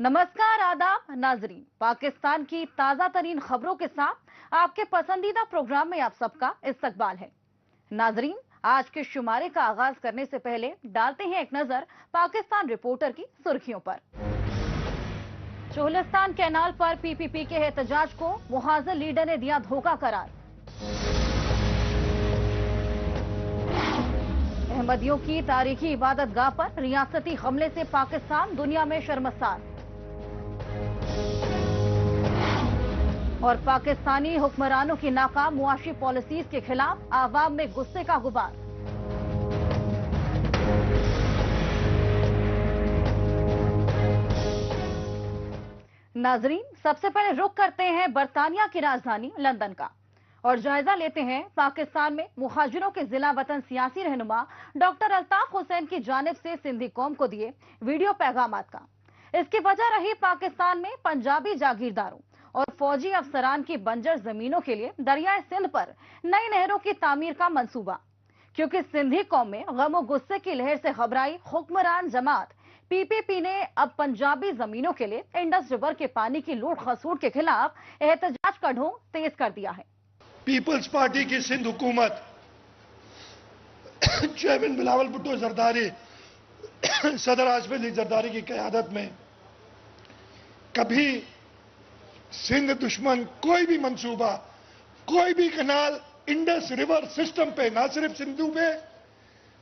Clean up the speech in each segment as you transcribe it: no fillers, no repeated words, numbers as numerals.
नमस्कार आदाब नाजरीन, पाकिस्तान की ताजा तरीन खबरों के साथ आपके पसंदीदा प्रोग्राम में आप सबका इस्तकबाल है। नाजरीन, आज के शुमारे का आगाज करने से पहले डालते हैं एक नजर पाकिस्तान रिपोर्टर की सुर्खियों पर। चोहलिस्तान कैनाल पर पीपीपी के एहतजाज को मुहाजिर लीडर ने दिया धोखा करार। अहमदियों की तारीखी इबादतगाह पर रियासती हमले से पाकिस्तान दुनिया में शर्मसार। और पाकिस्तानी हुक्मरानों की नाकाम मुआशी पॉलिसीज के खिलाफ आवाम में गुस्से का गुबार। नाजरीन, सबसे पहले रुख करते हैं बरतानिया की राजधानी लंदन का और जायजा लेते हैं पाकिस्तान में मुहाजिरों के जिला वतन सियासी रहनुमा डॉक्टर अल्ताफ हुसैन की जानिब से सिंधी कौम को दिए वीडियो पैगामात का। इसकी वजह रही पाकिस्तान में पंजाबी जागीरदारों और फौजी अफसरान की बंजर जमीनों के लिए दरियाए सिंध पर नई नहरों की तामीर का मंसूबा, क्योंकि सिंधी कौम में गम और गुस्से की लहर से घबराई हुक्मरान जमात पीपीपी ने अब पंजाबी जमीनों के लिए इंडस रिवर के पानी की लूट खसूट के खिलाफ एहतजाज का ढोंग तेज कर दिया है। पीपल्स पार्टी की सिंध हुकूमत चेयरमैन बिलावल भुट्टो जरदारी, सदर आसिफ अली जरदारी की क़यादत में कभी सिंध दुश्मन कोई भी मंसूबा, कोई भी कनाल इंडस रिवर सिस्टम पे, ना सिर्फ सिंधु पे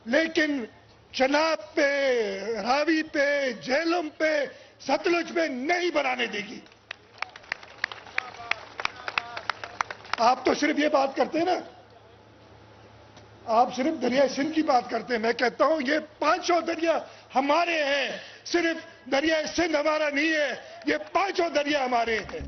लेकिन चनाब पे, रावी पे, झेलम पे, सतलुज पे नहीं बनाने देगी। आप तो सिर्फ ये बात करते हैं ना, आप सिर्फ दरिया सिंध की बात करते हैं। मैं कहता हूं ये 500 दरिया हमारे हैं, सिर्फ दरिया सिंध हमारा नहीं है, ये 500 दरिया हमारे हैं।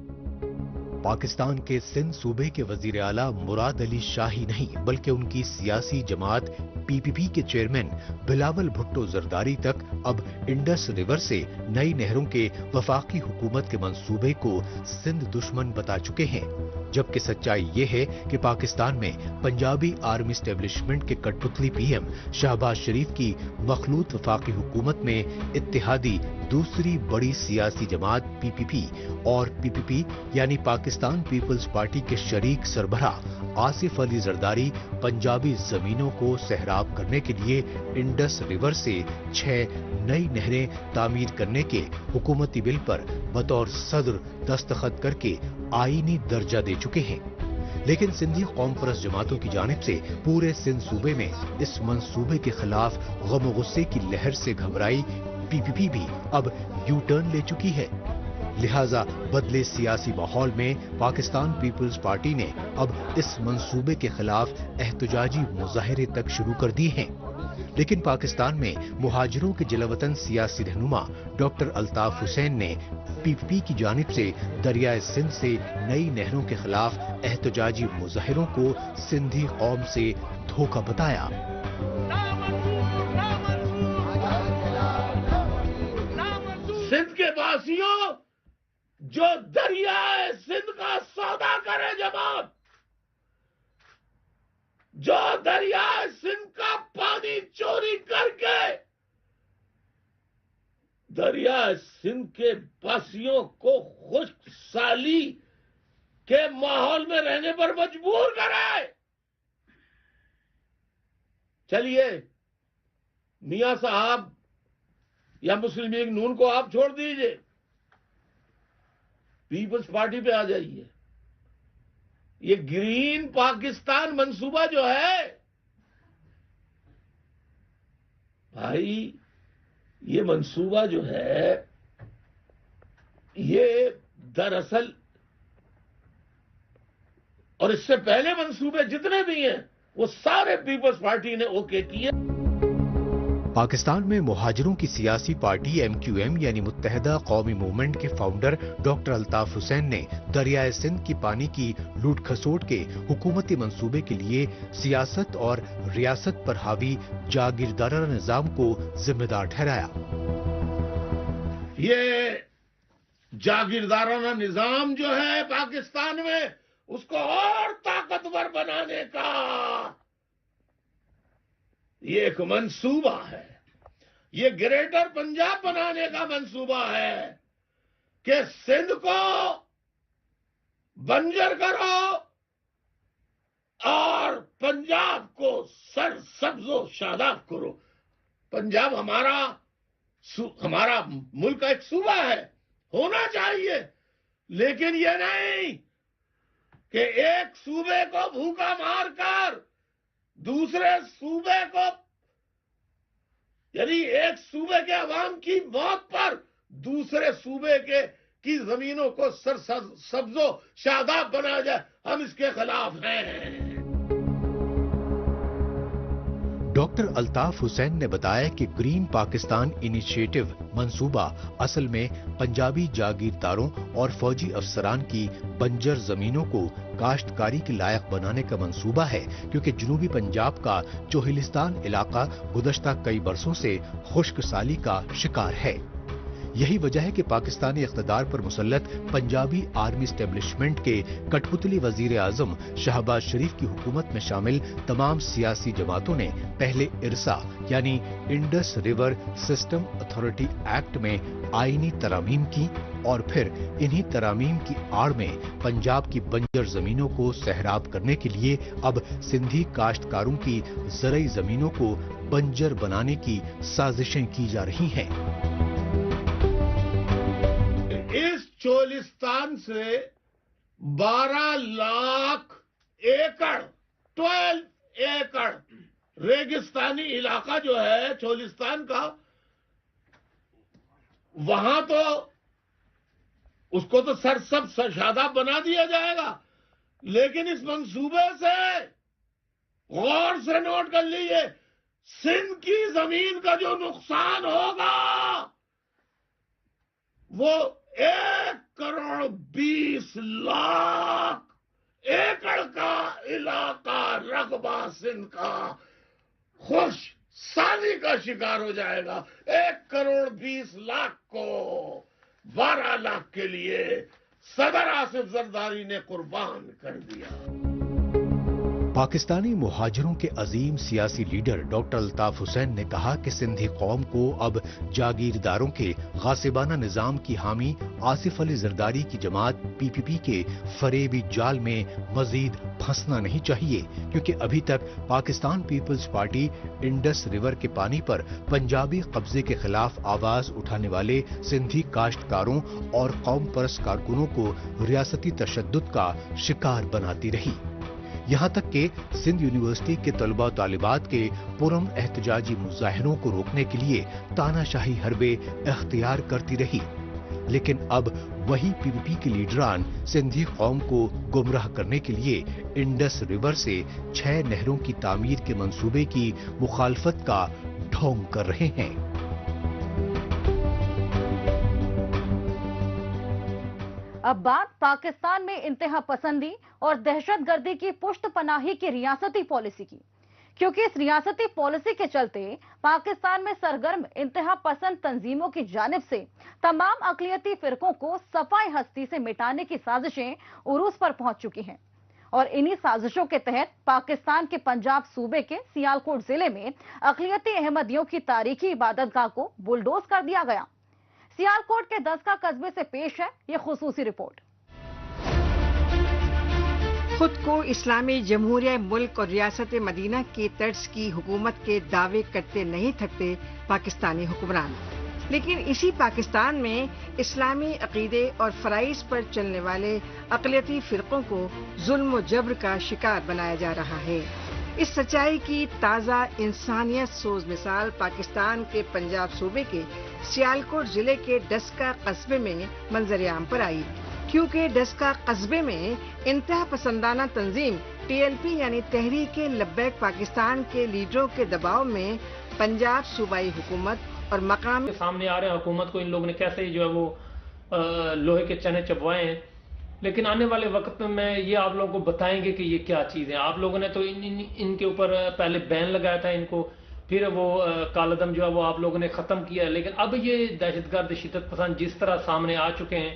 पाकिस्तान के सिंध सूबे के वजीर आला मुराद अली शाह ही नहीं बल्कि उनकी सियासी जमात पीपीपी के चेयरमैन बिलावल भुट्टो जरदारी तक अब इंडस रिवर से नई नहरों के वफाकी हुकूमत के मंसूबे को सिंध दुश्मन बता चुके हैं। जबकि सच्चाई ये है कि पाकिस्तान में पंजाबी आर्मी एस्टेब्लिशमेंट के कठपुतली पीएम शहबाज शरीफ की मखलूत वफाकी हुकूमत में इत्तेहादी दूसरी बड़ी सियासी जमात पीपीपी और पीपीपी यानी पाकिस्तान पीपल्स पार्टी के शरीक सरबराह आसिफ अली जरदारी पंजाबी जमीनों को सहराब करने के लिए इंडस रिवर से 6 नई नहरें तामीर करने के हुकूमती बिल पर बतौर सदर दस्तखत करके आईनी दर्जा दे चुके हैं। लेकिन सिंधी कौम परस्त जमातों की जानिब से पूरे सिंध सूबे में इस मंसूबे के खिलाफ गम गुस्से की लहर से घबराई पीपीपी भी अब यू टर्न ले चुकी है। लिहाजा बदले सियासी माहौल में पाकिस्तान पीपल्स पार्टी ने अब इस मंसूबे के खिलाफ एहतजाजी मुजाहरे तक शुरू कर दिए हैं। लेकिन पाकिस्तान में मुहाजिरों के जिलावतन सियासी रहनुमा डॉक्टर अल्ताफ हुसैन ने पीपीपी की जानिब से दरियाए सिंध से नई नहरों के खिलाफ एहतजाजी मुजाहिरों को सिंधी कौम से धोखा बताया। सिंध के वासियों, जो दरियाए सिंध का सौदा करे जमात, जो दरियाए सिंध का पानी चोरी करके दरियाए सिंध के वासियों को खुश्क साली के माहौल में रहने पर मजबूर कराए। चलिए मियां साहब या मुस्लिम लीग नून को आप छोड़ दीजिए, पीपल्स पार्टी पे आ जाइए। ये ग्रीन पाकिस्तान मंसूबा जो है भाई, ये मंसूबा जो है ये दरअसल, और इससे पहले मंसूबे जितने भी हैं वो सारे पीपल्स पार्टी ने ओके किए। पाकिस्तान में मुहाजिरों की सियासी पार्टी एमक्यूएम यानी मुत्तहदा कौमी मूवमेंट के फाउंडर डॉक्टर अल्ताफ हुसैन ने दरियाए सिंध की पानी की लूट खसोट के हुकूमती मंसूबे के लिए सियासत और रियासत पर हावी जागीरदाराना निजाम को जिम्मेदार ठहराया। ये जागीरदाराना निजाम जो है पाकिस्तान में, उसको और ताकतवर बनाने का ये एक मंसूबा है। ये ग्रेटर पंजाब बनाने का मंसूबा है। کہ سندھ کو بنجر کرو اور پنجاب کو سر سبز و شاداب کرو. پنجاب ہمارا ملک کا ایک صوبہ ہے, ہونا چاہیے, لیکن یہ نہیں کہ ایک صوبے کو بھوکا مار کر دوسرے صوبے کو, یعنی ایک صوبے کے عوام کی موت پر دوسرے صوبے کی زمینوں کو سر سبز و شاداب بنایا جائے. ہم اس کے خلاف ہیں. ڈاکٹر الطاف حسین نے بتایا کہ گرین پاکستان انیشیٹو منصوبہ اصل میں پنجابی جاگیرداروں اور فوجی افسران کی بنجر زمینوں کو کاشتکاری کے لائق بنانے کا منصوبہ ہے, کیونکہ جنوبی پنجاب کا چوہلستان علاقہ گزشتہ کئی برسوں سے خشک سالی کا شکار ہے. یہی وجہ ہے کہ پاکستانی اقتدار پر مسلط پنجابی آرمی اسٹیبلشمنٹ کے کٹ پتلی وزیر اعظم شہباز شریف کی حکومت میں شامل تمام سیاسی جماعتوں نے پہلے ارسا یعنی Indus river system authority act میں آئینی ترامیم کی, اور پھر انہی ترامیم کی آڑ میں پنجاب کی بنجر زمینوں کو سیراب کرنے کے لیے اب سندھی کاشتکاروں کی زرعی زمینوں کو بنجر بنانے کی سازشیں کی جا رہی ہیں. اس چولستان سے 12 لاکھ ایکڑ 12 ایکڑ ریگستانی علاقہ جو ہے چولستان کا, وہاں تو اس کو تو سرسب شاداب بنا دیا جائے گا, لیکن اس منصوبے سے غور سے نوٹ کر لیجیے سندھ کی زمین کا جو نقصان ہوگا وہ 1,20,00,000 ایکڑ کا علاقہ رقبہ سندھ کا خوش سالی کا شکار ہو جائے گا. 1,20,00,000 کو 12 لاکھ کے لیے صدر آصف زرداری نے قربان کر دیا. پاکستانی مہاجروں کے عظیم سیاسی لیڈر ڈاکٹر الطاف حسین نے کہا کہ سندھی قوم کو اب جاگیرداروں کے غاصبانہ نظام کی حامی آصف علی زرداری کی جماعت پی پی پی کے فریبی جال میں مزید پھنسنا نہیں چاہیے, کیونکہ ابھی تک پاکستان پیپلز پارٹی انڈس ریور کے پانی پر پنجابی قبضے کے خلاف آواز اٹھانے والے سندھی کاشتکاروں اور قوم پرست کارکنوں کو ریاستی تشدد کا شکار بناتی رہی. یہاں تک کہ سندھ یونیورسٹی کے طلبہ و طالبات کے پرم احتجاجی مظاہروں کو روکنے کے لیے تانا شاہی حربے اختیار کرتی رہی. لیکن اب وہی پی پی پی کے لیڈران سندھی قوم کو گمراہ کرنے کے لیے انڈس ریور سے 6 نہروں کی تعمیر کے منصوبے کی مخالفت کا ڈھونگ کر رہے ہیں. اب بات پاکستان میں انتہا پسندی اور دہشت گردی کی پشت پناہی کی ریاستی پالیسی کی, کیونکہ اس ریاستی پالیسی کے چلتے پاکستان میں سرگرم انتہا پسند تنظیموں کی جانب سے تمام اقلیتی فرقوں کو صفائی ہستی سے مٹانے کی سازشیں عروج پر پہنچ چکی ہیں. اور انہی سازشوں کے تحت پاکستان کے پنجاب صوبے کے سیالکوٹ ضلع میں اقلیتی احمدیوں کی تاریخی عبادت گاہ کو بلڈوز کر دیا گیا. سیالکوٹ کے دسکا قصبے سے پیش ہے یہ خصوصی رپورٹ. خود کو اسلامی جمہوریہ ملک اور ریاست مدینہ کی طرز کی حکومت کے دعوے کرتے نہیں تھکتے پاکستانی حکمران, لیکن اسی پاکستان میں اسلامی عقیدے اور فرائض پر چلنے والے اقلیتی فرقوں کو ظلم و جبر کا شکار بنایا جا رہا ہے. اس سچائی کی تازہ انسانیت سوز مثال پاکستان کے پنجاب صوبے کے سیالکوٹ ضلع کے ڈسکا قصبے میں منظر عام پر آئی, کیونکہ ڈسکا قصبے میں انتہا پسندانہ تنظیم ٹی ایل پی یعنی تحریک لبیک پاکستان کے لیڈروں کے دباؤ میں پنجاب صوبائی حکومت اور مقامی سامنے آ رہے ہیں حکومت کو ان لوگوں نے کیسے جو ہے وہ لوہے کے چنے چبوائے ہیں. لیکن آنے والے وقت میں یہ آپ لوگوں کو بتائیں گے کہ یہ کیا چیز ہے. آپ لوگوں نے تو ان کے اوپر پہلے بین لگایا تھا ان کو, پھر وہ کالعدم جو ہے وہ آپ لوگوں نے ختم کیا, لیکن اب یہ دہشت گرد شدت پسند جس طرح سامنے آ چکے ہیں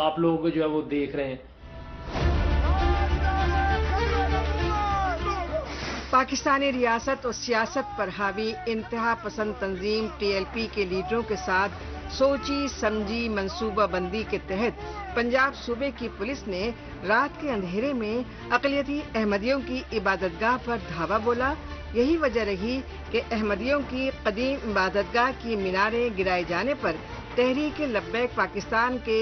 آپ لوگ جو ہے وہ دیکھ رہے ہیں. پاکستانی ریاست اور سیاست پر حاوی انتہا پسند تنظیم ٹی ایل پی کے لیڈروں کے ساتھ سوچی سمجھی منصوبہ بندی کے تحت پنجاب صوبے کی پولیس نے رات کے اندھیرے میں اقلیتی احمدیوں کی عبادت گاہ پر دھاوا بولا. یہی وجہ رہی کہ احمدیوں کی قدیم عبادت گاہ کی میناریں گرائے جانے پر تحریک لبیک پاکستان کے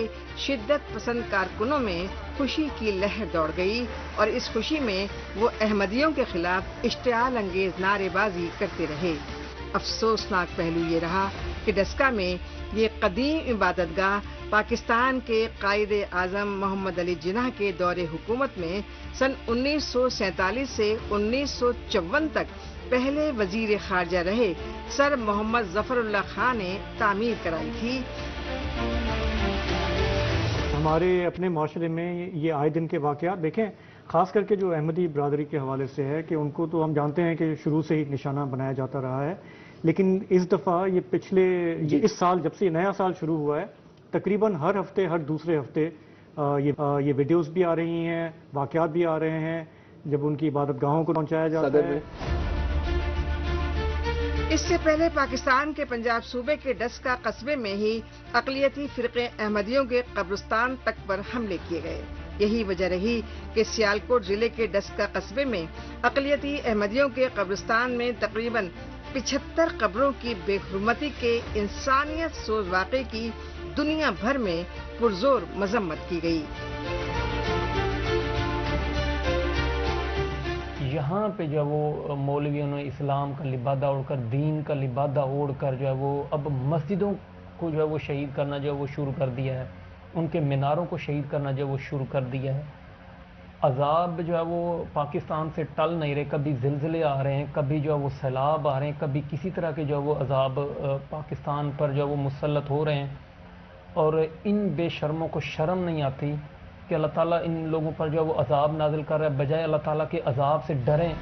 شدت پسند کارکنوں میں خوشی کی لہر دوڑ گئی اور اس خوشی میں وہ احمدیوں کے خلاف اشتعال انگیز نعرے بازی کرتے رہے. افسوسناک پہلو یہ رہا کہ ڈسکا میں یہ قدیم عبادت گاہ پاکستان کے قائد اعظم محمد علی جناح کے دور حکومت میں سن 1947 سے 1954 تک پہلے وزیر خارجہ رہے سر محمد ظفر اللہ خان نے تعمیر کرائی تھی. ہمارے اپنے معاشرے میں یہ آئے دن کے واقعات دیکھیں، خاص کر کے جو احمدی برادری کے حوالے سے ہے کہ ان کو تو ہم جانتے ہیں کہ شروع سے ہی نشانہ بنایا جاتا رہا ہے، لیکن اس دفعہ یہ اس سال جب سے نیا سال شروع ہوا ہے تقریباً ہر ہفتے ہر دوسرے ہفتے یہ ویڈیوز بھی آ رہی ہیں، واقعات بھی آ رہے ہیں جب ان کی عبادت گاہوں کو پہنچایا جاتا ہے. اس سے پہلے پاکستان کے پنجاب صوبے کے ڈسکا قصبے میں ہی اقلیتی فرقے احمدیوں کے قبرستان تک پر حملے کیے گئے. یہی وجہ رہی کہ سیالکوٹ ضلع کے ڈسکا قصبے میں اقلیتی احمدیوں کے قبرستان میں تقریباً 75 قبروں کی بے حرمتی کے انسانیت سوز واقعے کی دنیا بھر میں پرزور مذمت کی گئی. یہاں پہ جو وہ مولویوں نے اسلام کا لبادہ اوڑھ کر، دین کا لبادہ اوڑھ کر جو ہے وہ اب مسجدوں کو جو ہے وہ شہید کرنا جو ہے وہ شروع کر دیا ہے، ان کے میناروں کو شہید کرنا جو ہے وہ شروع کر دیا ہے. عذاب جو ہے وہ پاکستان سے ٹل نہیں رہے، کبھی زلزلے آ رہے ہیں، کبھی جو ہے وہ سیلاب آ رہے ہیں، کبھی کسی طرح کے جو ہے وہ عذاب پاکستان پر جو ہے وہ مسلط ہو رہے ہیں. اور ان بے شرموں کو شرم نہیں آتی کہ اللہ تعالیٰ ان لوگوں پر جو ہے وہ عذاب نازل کر رہا ہے، بجائے اللہ تعالیٰ کے عذاب سے ڈریں.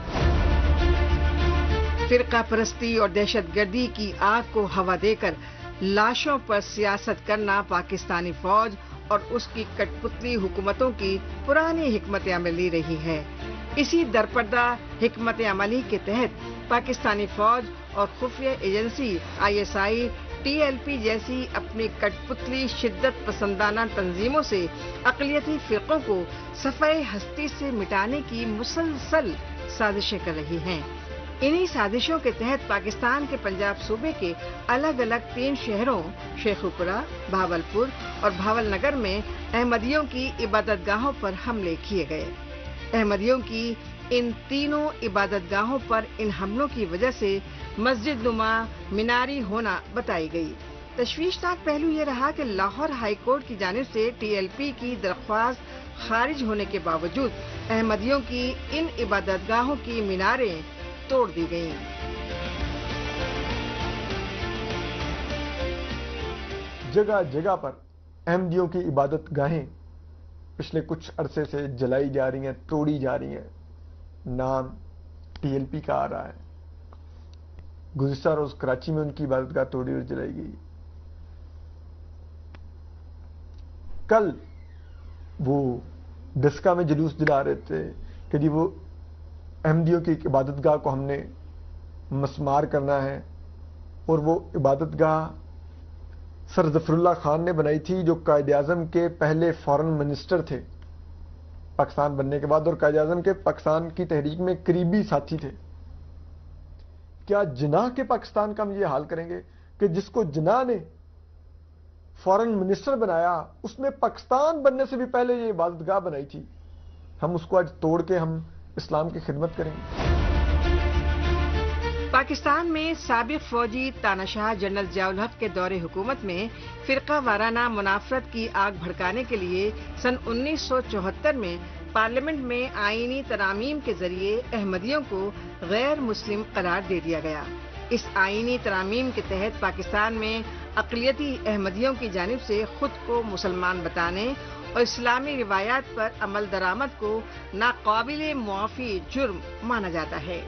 فرقہ پرستی اور دہشت گردی کی آگ کو ہوا دے کر لاشوں پر سیاست کرنا پاکستانی فوج اور اس کی کٹ پتلی حکومتوں کی پرانی حکمت عملی رہی ہے. اسی درپردہ حکمت عملی کے تحت پاکستانی فوج اور خفیہ ایجنسی ISI TLP جیسی اپنی کٹ پتلی شدت پسندانہ تنظیموں سے اقلیتی فرقوں کو صفحہ ہستی سے مٹانے کی مسلسل سازشیں کر رہی ہیں. انہی سازشوں کے تحت پاکستان کے پنجاب صوبے کے الگ الگ 3 شہروں شیخوپورہ، بھاولپور اور بھاول نگر میں احمدیوں کی عبادت گاہوں پر حملے کیے گئے. احمدیوں کی ان تینوں عبادت گاہوں پر ان حملوں کی وجہ سے مسجد نما میناری ہونا بتائی گئی. تشویشناک پہلو یہ رہا کہ لاہور ہائی کورٹ کی جانب سے TLP کی درخواست خارج ہونے کے باوجود احمدیوں کی ان عبادت گاہوں کی میناریں توڑ دی گئیں. جگہ جگہ پر احمدیوں کی عبادت گاہیں پچھلے کچھ عرصے سے جلائی جا رہی ہیں، توڑی جا رہی ہیں. نام TLP کا آ رہا ہے. گزشتہ روز کراچی میں ان کی عبادت گاہ توڑی اور جلائی گئی. کل وہ ڈسکا میں جلوس جلا رہے تھے کہ جی وہ احمدیوں کی عبادت گاہ کو ہم نے مسمار کرنا ہے، اور وہ عبادت گاہ سر ظفر اللہ خان نے بنائی تھی جو قائد اعظم کے پہلے فارن منسٹر تھے پاکستان بننے کے بعد، اور قائد اعظم کے پاکستان کی تحریک میں قریبی ساتھی تھے. کیا جناح کے پاکستان کا ہم یہ حال کریں گے کہ جس کو جناح نے فارن منسٹر بنایا اس نے پاکستان بننے سے بھی پہلے یہ عبادت گاہ بنائی تھی، ہم اس کو آج توڑ کے ہم اسلام کی خدمت کریں گے؟ پاکستان میں سابق فوجی تاناشاہ جنرل ضیاء الحق کے دور حکومت میں فرقہ وارانہ منافرت کی آگ بھڑکانے کے لیے سن 1974 میں پارلیمنٹ میں آئینی ترامیم کے ذریعے احمدیوں کو غیر مسلم قرار دے دیا گیا. اس آئینی ترامیم کے تحت پاکستان میں اقلیتی احمدیوں کی جانب سے خود کو مسلمان بتانے اور اسلامی روایات پر عمل درآمد کو ناقابل معافی جرم مانا جاتا ہے.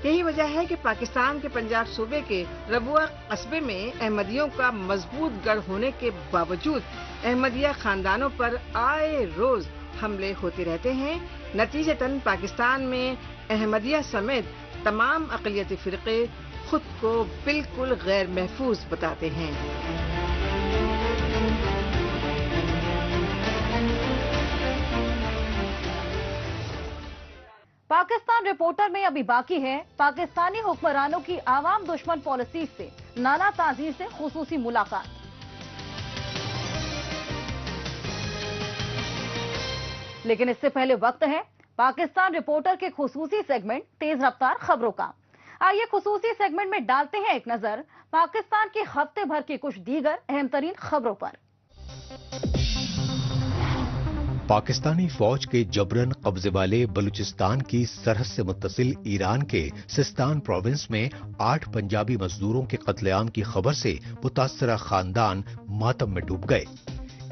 یہی وجہ ہے کہ پاکستان کے پنجاب صوبے کے ربوہ قصبے میں احمدیوں کا مضبوط گڑھ ہونے کے باوجود احمدیہ خاندانوں پر آئے روز حملے ہوتے رہتے ہیں. نتیجتاً پاکستان میں احمدیہ سمیت تمام اقلیتی فرقے خود کو بالکل غیر محفوظ بتاتے ہیں. पाकिस्तान रिपोर्टर में अभी बाकी है पाकिस्तानी हुक्मरानों की आवाम दुश्मन पॉलिसी से नाना ताजीर से खुसूसी मुलाकात। लेकिन इससे पहले वक्त है पाकिस्तान रिपोर्टर के खुसूसी सेगमेंट तेज रफ्तार खबरों का। आइए खुसूसी सेगमेंट में डालते हैं एक नजर पाकिस्तान के हफ्ते भर की कुछ दीगर अहम तरीन खबरों पर। पाकिस्तानी फौज के जबरन कब्जे वाले बलूचिस्तान की सरहद से मुत्तसिल ईरान के सिस्तान प्रोविंस में 8 पंजाबी मजदूरों के कत्लेआम की खबर से मुतासरा खानदान मातम में डूब गए।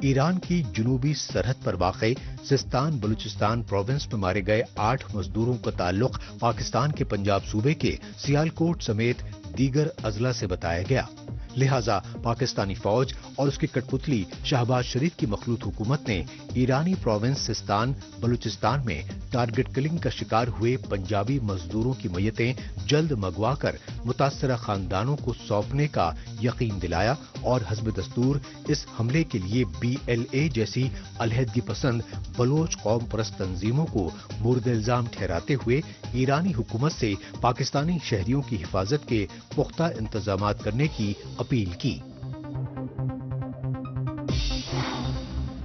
ईरान की जुनूबी सरहद पर वाक़े सिस्तान बलूचिस्तान प्रोविंस में मारे गए 8 मजदूरों का ताल्लुक पाकिस्तान के पंजाब सूबे के सियालकोट समेत दीगर अजला से बताया गया। लिहाजा पाकिस्तानी फौज और उसकी कठपुतली शहबाज शरीफ की मखलूत हुकूमत ने ईरानी प्रोविंस सिस्तान बलूचिस्तान में टारगेट किलिंग का शिकार हुए पंजाबी मजदूरों की मैयतें जल्द मंगवाकर मुतासरा खानदानों को सौंपने का यकीन दिलाया और हस्ब दस्तूर इस हमले के लिए BLA जैसी अलहदगी पसंद बलोच कौम परस्त तंजीमों को मुर्द इल्जाम ठहराते हुए ईरानी हुकूमत से पाकिस्तानी शहरियों की हिफाजत के पुख्ता इंतजाम करने की अपील की।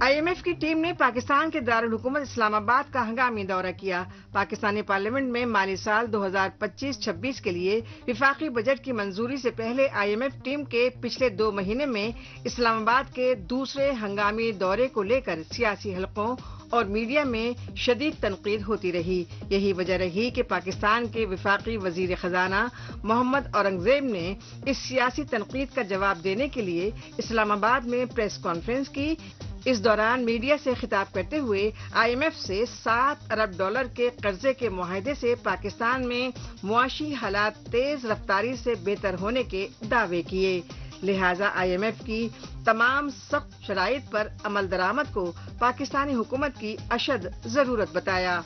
IMF की टीम ने पाकिस्तान के दारुल हुकूमत इस्लामाबाद का हंगामी दौरा किया। पाकिस्तानी पार्लियामेंट में माली साल 2025-26 के लिए विफाकी बजट की मंजूरी से पहले IMF टीम के पिछले 2 महीने में इस्लामाबाद के दूसरे हंगामी दौरे को लेकर सियासी हलकों और मीडिया में शदीद तनकीद होती रही। यही वजह रही कि पाकिस्तान के विफाकी वजीर खजाना मोहम्मद औरंगजेब ने इस सियासी तनकीद का जवाब देने के लिए इस्लामाबाद में प्रेस कॉन्फ्रेंस की। इस दौरान मीडिया से खिताब करते हुए IMF से $7 अरब के कर्जे के मुआहदे से पाकिस्तान में मुआशी हालात तेज रफ्तारी से बेहतर होने के दावे किए। लिहाजा IMF की तमाम सख्त शराइत पर अमल दरामद को पाकिस्तानी हुकूमत की अशद जरूरत बताया।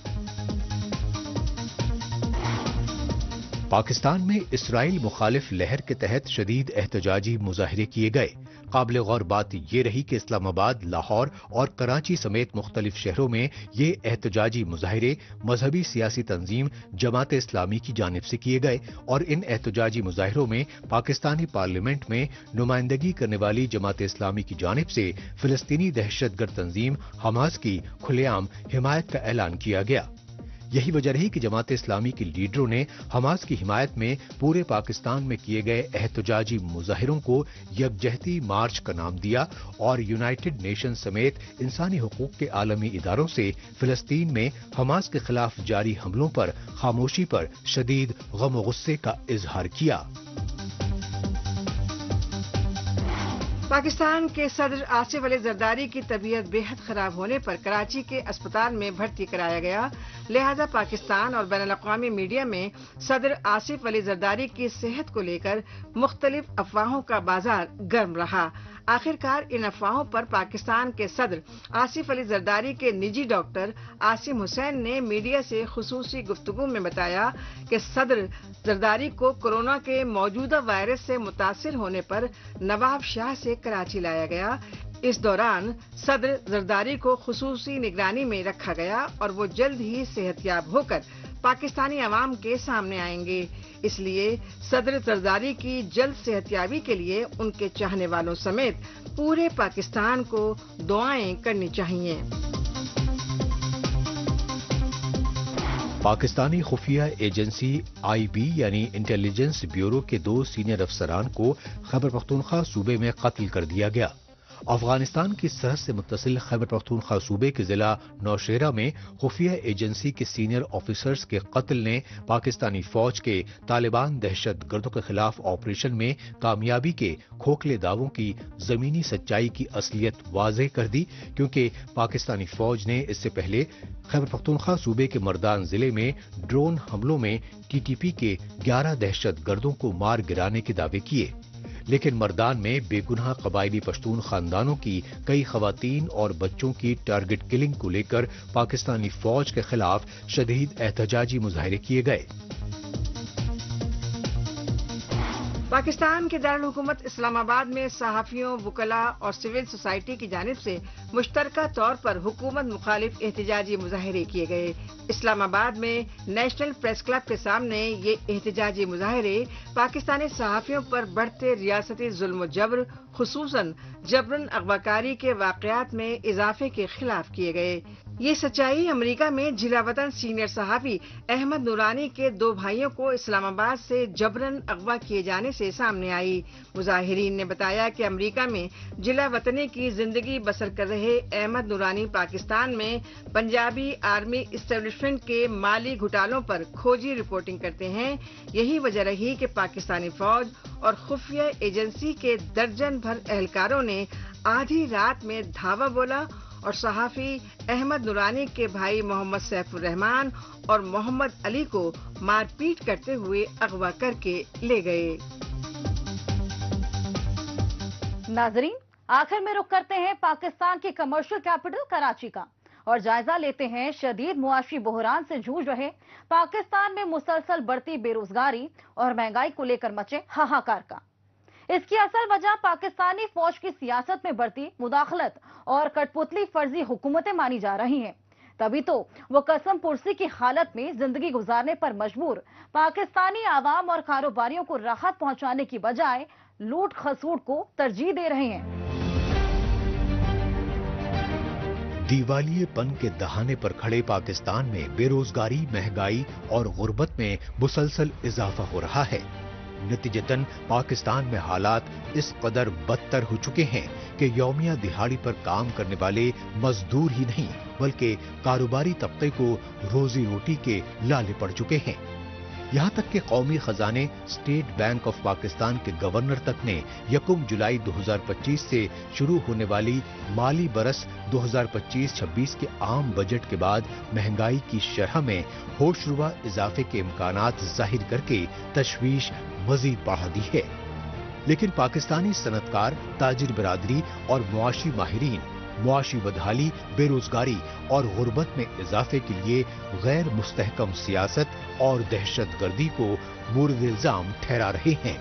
पाकिस्तान में इसराइल मुखालिफ लहर के तहत शदीद एहतजाजी मुजाहरे किए गए। काबिल गौर बात ये रही कि इस्लामाबाद, लाहौर और कराची समेत मुख्तलिफ शहरों में ये एहतजाजी मुजाहरे मजहबी सियासी तंजीम जमात इस्लामी की जानिब से किए गए और इन एहतजाजी मुजाहरों में पाकिस्तानी पार्लियामेंट में नुमाइंदगी करने वाली जमात इस्लामी की जानिब से फिलिस्तीनी दहशतगर्द तंजीम हमास की खुलेआम हिमायत का ऐलान किया गया। यही वजह रही कि जमात इस्लामी के लीडरों ने हमास की हिमायत में पूरे पाकिस्तान में किए गए एहतजाजी मुजाहिरों को यकजहती मार्च का नाम दिया और यूनाइटेड नेशन समेत इंसानी हुकूक के आलमी इदारों से फिलिस्तीन में हमास के खिलाफ जारी हमलों पर खामोशी पर शदीद गम और गुस्से का इजहार किया। पाकिस्तान के सदर आसिफ अली जरदारी की तबीयत बेहद खराब होने पर कराची के अस्पताल में भर्ती कराया गया। लिहाजा पाकिस्तान और बैनुल अक़वामी मीडिया में सदर आसिफ अली जरदारी की सेहत को लेकर मुख्तलिफ अफवाहों का बाजार गर्म रहा। आखिरकार इन अफवाहों पर पाकिस्तान के सदर आसिफ अली जरदारी के निजी डॉक्टर आसिम हुसैन ने मीडिया से खुसूसी गुफ्तगू में बताया कि सदर जरदारी को कोरोना के मौजूदा वायरस से मुतासिर होने पर नवाब शाह से कराची लाया गया। इस दौरान सदर जरदारी को खुसूसी निगरानी में रखा गया और वो जल्द ही सेहतयाब होकर पाकिस्तानी अवाम के सामने आएंगे। इसलिए सदर जरदारी की जल्द सेहतयाबी के लिए उनके चाहने वालों समेत पूरे पाकिस्तान को दुआएं करनी चाहिए। पाकिस्तानी खुफिया एजेंसी IB यानी इंटेलिजेंस ब्यूरो के 2 सीनियर अफसरान को खैबर पख्तूनख्वा सूबे में कत्ल कर दिया गया। अफगानिस्तान की सरहद से मुत्तसिल खैबर पख्तूनख्वा सूबे के जिला नौशेरा में खुफिया एजेंसी के सीनियर ऑफिसर्स के कत्ल ने पाकिस्तानी फौज के तालिबान दहशत गर्दों के खिलाफ ऑपरेशन में कामयाबी के खोखले दावों की जमीनी सच्चाई की असलियत वाज़ेह कर दी, क्योंकि पाकिस्तानी फौज ने इससे पहले खैबर पख्तूनख्वा सूबे के मर्दान जिले में ड्रोन हमलों में TTP के 11 दहशत गर्दों को मार गिराने के दावे किए। लेकिन मर्दान में बेगुनाह कबायली पश्तून खानदानों की कई खवातीन और बच्चों की टारगेट किलिंग को लेकर पाकिस्तानी फौज के खिलाफ शदीद एहतजाजी मुजाहरे किए गए। पाकिस्तान के दारुल हुकूमत इस्लामाबाद में सहाफियों, वुकला और सिविल सोसाइटी की जानिब से मुश्तरका तौर पर हुकूमत मुखालिफ एहतजाजी मुजाहरे किए गए। इस्लामाबाद में नेशनल प्रेस क्लब के सामने ये एहतजाजी मुजाहरे पाकिस्तानी सहाफियों पर बढ़ते रियासती जुल्म जबर, खुसूसन जबरन अगवाकारी के वाकयात में इजाफे के खिलाफ किए गए। ये सच्चाई अमेरिका में जिला वतन सीनियर सहाफी अहमद नूरानी के 2 भाइयों को इस्लामाबाद से जबरन अगवा किए जाने से सामने आई। मुजाहिरीन ने बताया कि अमेरिका में जिला वतनी की जिंदगी बसर कर रहे अहमद नूरानी पाकिस्तान में पंजाबी आर्मी इस्टेब्लिशमेंट के माली घोटालों पर खोजी रिपोर्टिंग करते हैं। यही वजह रही कि पाकिस्तानी फौज और खुफिया एजेंसी के दर्जन भर एहलकारों ने आधी रात में धावा बोला और सहाफी अहमद नूरानी के भाई मोहम्मद सैफुर रहमान और मोहम्मद अली को मारपीट करते हुए अगवा करके ले गए। नाजरीन, आखिर में रुख करते हैं पाकिस्तान की कमर्शियल कैपिटल कराची का और जायजा लेते हैं शदीद मुआशी बहरान से जूझ रहे पाकिस्तान में मुसलसल बढ़ती बेरोजगारी और महंगाई को लेकर मचे हाहाकार का। इसकी असल वजह पाकिस्तानी फौज की सियासत में बढ़ती मुदाखलत और कठपुतली फर्जी हुकूमतें मानी जा रही हैं। तभी तो वो कसम पुरसी की हालत में जिंदगी गुजारने पर मजबूर पाकिस्तानी आवाम और कारोबारियों को राहत पहुंचाने की बजाय लूट खसूट को तरजीह दे रहे हैं। दिवालियेपन के दहाने पर खड़े पाकिस्तान में बेरोजगारी, महंगाई और गुर्बत में मुसलसल इजाफा हो रहा है। नतीजतन पाकिस्तान में हालात इस कदर बदतर हो चुके हैं कि यौमिया दिहाड़ी पर काम करने वाले मजदूर ही नहीं बल्कि कारोबारी तबके को रोजी रोटी के लाले पड़ चुके हैं। यहाँ तक कि कौमी खजाने स्टेट बैंक ऑफ पाकिस्तान के गवर्नर तक ने 1 जुलाई 2025 से शुरू होने वाली माली बरस 2025-26 के आम बजट के बाद महंगाई की शरह में होशरुबा इजाफे के इम्कानात जाहिर करके तशवीश मजीद बढ़ा दी है। लेकिन पाकिस्तानी सनतकार, ताजिर बिरादरी और मुआशी माहिरीन मुआशी बदहाली, बेरोजगारी और गुर्बत में इजाफे के लिए गैर मुस्तहकम सियासत और दहशतगर्दी को मुर्द इल्जाम ठहरा रहे हैं।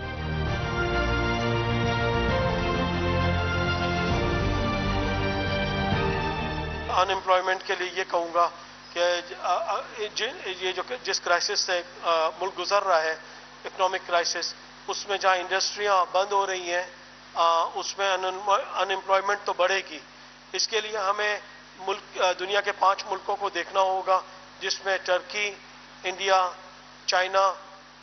अनएम्प्लॉयमेंट के लिए ये कहूँगा कि ये जो जिस क्राइसिस से मुल्क गुजर रहा है, इकोनॉमिक क्राइसिस, उसमें जहाँ इंडस्ट्रियाँ बंद हो रही हैं उसमें अनएम्प्लॉयमेंट तो बढ़ेगी। इसके लिए हमें दुनिया के 5 मुल्कों को देखना होगा जिसमें टर्की, इंडिया, चाइना,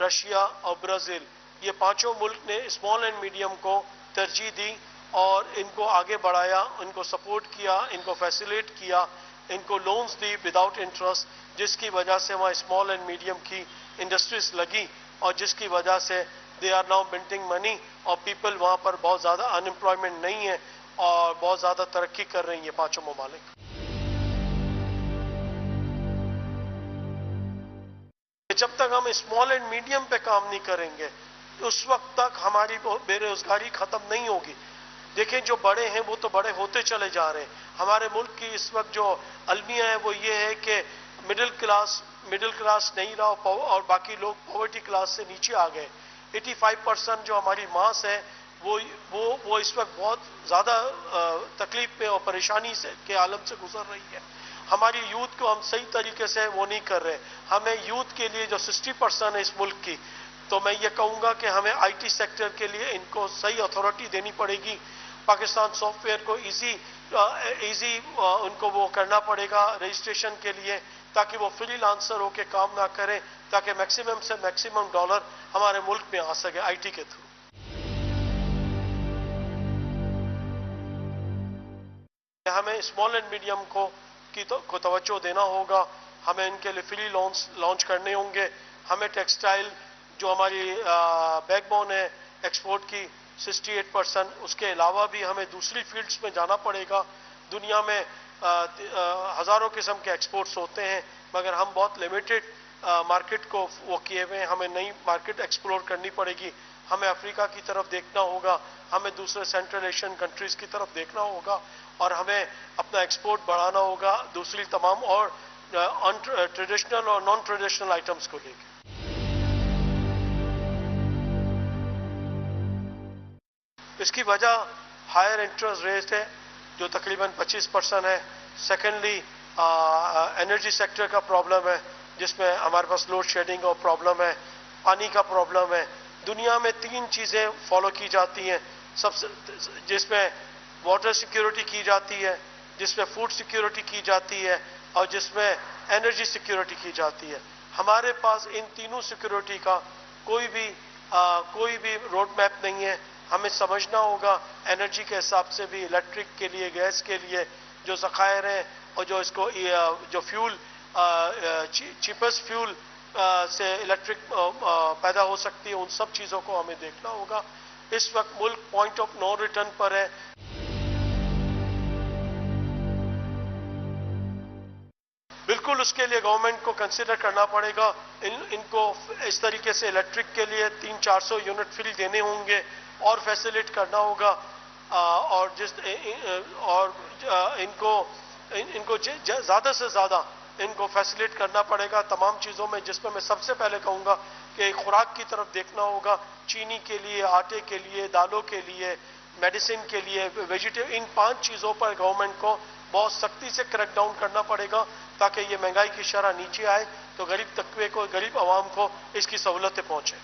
रशिया और ब्राज़ील, ये 5 मुल्क ने स्मॉल एंड मीडियम को तरजीह दी और इनको आगे बढ़ाया, इनको सपोर्ट किया, इनको फैसिलिटेट किया, इनको लोन्स दी विदाउट इंटरेस्ट, जिसकी वजह से वहाँ स्मॉल एंड मीडियम की इंडस्ट्रीज लगी और जिसकी वजह से they are now minting money और पीपल वहाँ पर बहुत ज़्यादा अनएम्प्लॉयमेंट नहीं है और बहुत ज्यादा तरक्की कर रही है 5 ममालिक। जब तक हम स्मॉल एंड मीडियम पे काम नहीं करेंगे उस वक्त तक हमारी बेरोजगारी खत्म नहीं होगी। देखें, जो बड़े हैं वो तो बड़े होते चले जा रहे हैं। हमारे मुल्क की इस वक्त जो अलमिया है वो ये है कि मिडिल क्लास नहीं रहा और बाकी लोग पॉवर्टी क्लास से नीचे आ गए। 85% जो हमारी मास है वो इस वक्त बहुत ज़्यादा तकलीफ में और परेशानी से के आलम से गुजर रही है। हमारी यूथ को हम सही तरीके से वो नहीं कर रहे। हमें यूथ के लिए जो 60% है इस मुल्क की, तो मैं ये कहूँगा कि हमें IT सेक्टर के लिए इनको सही अथॉरिटी देनी पड़ेगी। पाकिस्तान सॉफ्टवेयर को इजी उनको वो करना पड़ेगा रजिस्ट्रेशन के लिए, ताकि वो फ्रीलांसर होकर काम ना करें, ताकि मैक्सिमम से मैक्सिमम डॉलर हमारे मुल्क में आ सके IT के थ्रू। हमें स्मॉल एंड मीडियम को तवज्जो देना होगा। हमें इनके लिए फ्री लोन्स लॉन्च करने होंगे। हमें टेक्सटाइल जो हमारी बैकबोन है एक्सपोर्ट की 68%, उसके अलावा भी हमें दूसरी फील्ड्स में जाना पड़ेगा। दुनिया में हज़ारों किस्म के एक्सपोर्ट्स होते हैं मगर हम बहुत लिमिटेड मार्केट को वो किए हुए हैं। हमें नई मार्केट एक्सप्लोर करनी पड़ेगी। हमें अफ्रीका की तरफ देखना होगा, हमें दूसरे सेंट्रल एशियन कंट्रीज की तरफ देखना होगा और हमें अपना एक्सपोर्ट बढ़ाना होगा दूसरी तमाम और ट्रेडिशनल और नॉन ट्रेडिशनल आइटम्स को लेकर। इसकी वजह हायर इंटरेस्ट रेट है जो तकरीबन 25% है। सेकेंडली एनर्जी सेक्टर का प्रॉब्लम है जिसमें हमारे पास लोड शेडिंग का प्रॉब्लम है, पानी का प्रॉब्लम है। दुनिया में 3 चीज़ें फॉलो की जाती हैं, सबसे जिसमें वाटर सिक्योरिटी की जाती है, जिसमें फूड सिक्योरिटी की जाती है और जिसमें एनर्जी सिक्योरिटी की जाती है। हमारे पास इन तीनों सिक्योरिटी का कोई भी रोड मैप नहीं है। हमें समझना होगा एनर्जी के हिसाब से भी, इलेक्ट्रिक के लिए, गैस के लिए जो ज़खायर हैं और जो इसको जो फ्यूल चीपेस्ट फ्यूल से इलेक्ट्रिक पैदा हो सकती है, उन सब चीज़ों को हमें देखना होगा। इस वक्त मुल्क पॉइंट ऑफ नो रिटर्न पर है। बिल्कुल उसके लिए गवर्नमेंट को कंसिडर करना पड़ेगा। इनको इस तरीके से इलेक्ट्रिक के लिए 300-400 यूनिट फ्री देने होंगे और फैसिलिट करना होगा और इनको ज़्यादा से ज़्यादा इनको फैसिलिट करना पड़ेगा तमाम चीज़ों में, जिसमें मैं सबसे पहले कहूँगा कि खुराक की तरफ देखना होगा। चीनी के लिए, आटे के लिए, दालों के लिए, मेडिसिन के लिए, वेजिटेबल, इन 5 चीज़ों पर गवर्नमेंट को बहुत सख्ती से क्रैक डाउन करना पड़ेगा ताकि ये महंगाई की शरह नीचे आए तो गरीब तबके को, गरीब आवाम को इसकी सहूलतें पहुँचे।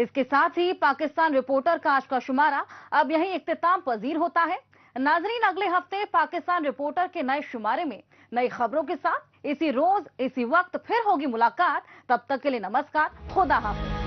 इसके साथ ही पाकिस्तान रिपोर्टर का आज का शुमारा अब यहीं इख्तिताम पजीर होता है। नाजरीन, अगले हफ्ते पाकिस्तान रिपोर्टर के नए शुमारे में नई खबरों के साथ इसी रोज इसी वक्त फिर होगी मुलाकात। तब तक के लिए नमस्कार, खुदा हाफिज।